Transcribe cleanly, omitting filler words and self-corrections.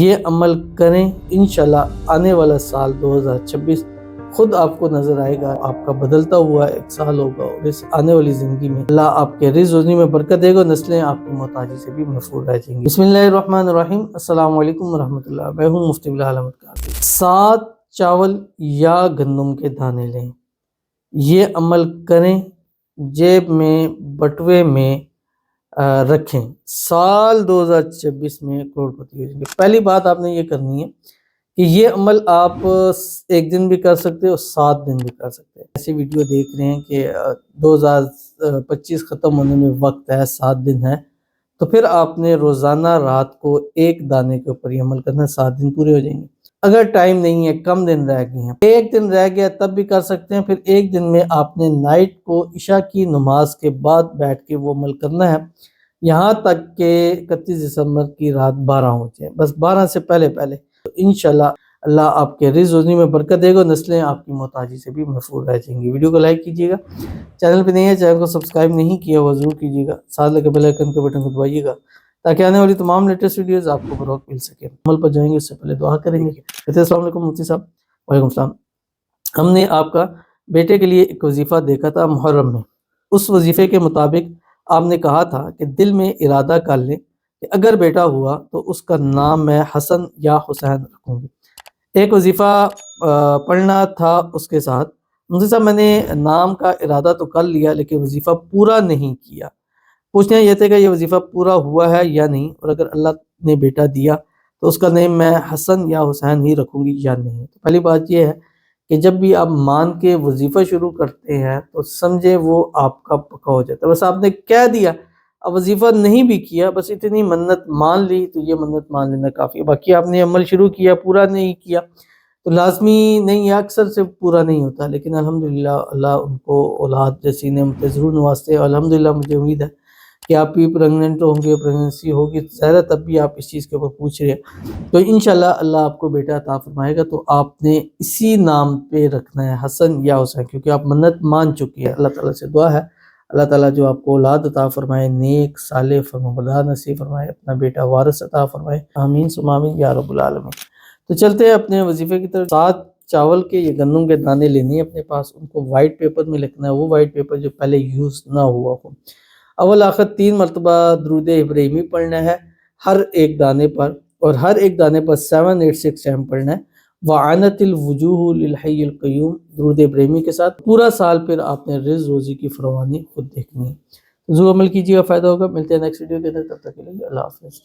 یہ عمل کریں، انشاءاللہ آنے والا سال 2026 خود آپ کو نظر آئے گا، آپ کا بدلتا ہوا ایک سال ہوگا، اور اس آنے والی زندگی میں اللہ آپ کے رزق روزی میں برکت دے گا، نسلیں آپ کی محتاجی سے بھی محفوظ رہ جائیں گی۔ بسم اللہ الرحمن الرحیم۔ السلام علیکم ورحمۃ اللہ، میں ہوں مفتی بلال احمد قادری۔ 7 چاول یا گندم کے دانے لیں، یہ عمل کریں، جیب میں بٹوے میں رکھیں، سال 2026 میں کروڑ پتی ہو جائیں گے۔ پہلی بات آپ نے یہ کرنی ہے کہ یہ عمل آپ ایک دن بھی کر سکتے ہو، 7 دن بھی کر سکتے ہیں۔ ایسی ویڈیو دیکھ رہے ہیں کہ 2025 ختم ہونے میں وقت ہے، 7 دن ہے، تو پھر آپ نے روزانہ رات کو ایک دانے کے اوپر یہ عمل کرنا ہے، 7 دن پورے ہو جائیں گے۔ اگر ٹائم نہیں ہے، کم دن رہ گئے ہیں، ایک دن رہ گیا تب بھی کر سکتے ہیں، پھر ایک دن میں آپ نے نائٹ کو عشاء کی نماز کے بعد بیٹھ کے وہ عمل کرنا ہے، یہاں تک کہ 31 دسمبر کی رات 12 ہو جائے، بس 12 سے پہلے تو انشاءاللہ اللہ آپ کے رزق روزی میں برکت دے گا، نسلیں آپ کی محتاجی سے بھی محفوظ رہ جائیں گی۔ ویڈیو کو لائک کیجیے گا، چینل پہ نہیں ہے چینل کو سبسکرائب نہیں کیا وہ ضرور کیجیے گا، ساتھ لگے بیل آئیکن کے بٹن کو دبائیے گا تاکہ آنے والی تمام لیٹسٹ ویڈیوز آپ کو بروقت مل سکے۔ عمل پر جائیں گے اس سے پہلے دعا کریں گے۔ السلام علیکم مفتی صاحب۔ وعلیکم السلام۔ ہم نے آپ کا بیٹے کے لیے ایک وظیفہ دیکھا تھا محرم میں، اس وظیفے کے مطابق آپ نے کہا تھا کہ دل میں ارادہ کر لیں کہ اگر بیٹا ہوا تو اس کا نام میں حسن یا حسین رکھوں گی۔ ایک وظیفہ پڑھنا تھا اس کے ساتھ، مفتی صاحب میں نے نام کا ارادہ تو کر لیا لیکن وظیفہ پورا نہیں کیا۔ پوچھنا یہ تھے کہ یہ وظیفہ پورا ہوا ہے یا نہیں، اور اگر اللہ نے بیٹا دیا تو اس کا نام میں حسن یا حسین ہی رکھوں گی یا نہیں۔ تو پہلی بات یہ ہے کہ جب بھی آپ مان کے وظیفہ شروع کرتے ہیں تو سمجھے وہ آپ کا پکا ہو جاتا ہے۔ بس آپ نے کہہ دیا، اب وظیفہ نہیں بھی کیا، بس اتنی منت مان لی تو یہ منت مان لینا کافی ہے۔ باقی آپ نے عمل شروع کیا، پورا نہیں کیا تو لازمی نہیں ہے، اکثر سے پورا نہیں ہوتا، لیکن الحمدللہ اللہ ان کو اولاد جیسی نعمتیں ضرور نوازتے ہیں۔ الحمدللہ مجھے امید ہے کہ آپ بھی پریگننٹ ہوں گے، پریگننسی ہوگی ظاہر ہے، تب بھی آپ اس چیز کے اوپر پوچھ رہے ہیں، تو انشاءاللہ اللہ آپ کو بیٹا عطا فرمائے گا۔ تو آپ نے اسی نام پہ رکھنا ہے، حسن یا حسین، کیونکہ آپ منت مان چکی ہے۔ اللہ تعالیٰ سے دعا ہے اللہ تعالیٰ جو آپ کو اولاد عطا فرمائے، نیک صالح فرمانبردار نصیب فرمائے، اپنا بیٹا وارث عطا فرمائے، آمین ثم آمین یا رب العالمین۔ تو چلتے ہیں اپنے وظیفے کی طرف۔ 7 چاول کے یا گندم کے دانے لینے ہیں اپنے پاس، ان کو وائٹ پیپر میں لکھنا ہے، وہ وائٹ پیپر جو پہلے یوز نہ ہوا ہو۔ اول آخر 3 مرتبہ درود ابراہیمی پڑھنا ہے ہر ایک دانے پر، اور ہر ایک دانے پر 786 پڑھنا ہے۔ وَعَنَتِ الْوُجُوهُ لِلْحَيِّ الْقَيُّومِ درود ابراہیمی کے ساتھ پورا سال پھر آپ نے رزق روزی کی فراوانی خود دیکھنی ہے۔ ضرور عمل کیجیے گا، فائدہ ہوگا۔ ملتے ہیں نیکسٹ ویڈیو کے اندر، تب تک کے لیے اللہ حافظ۔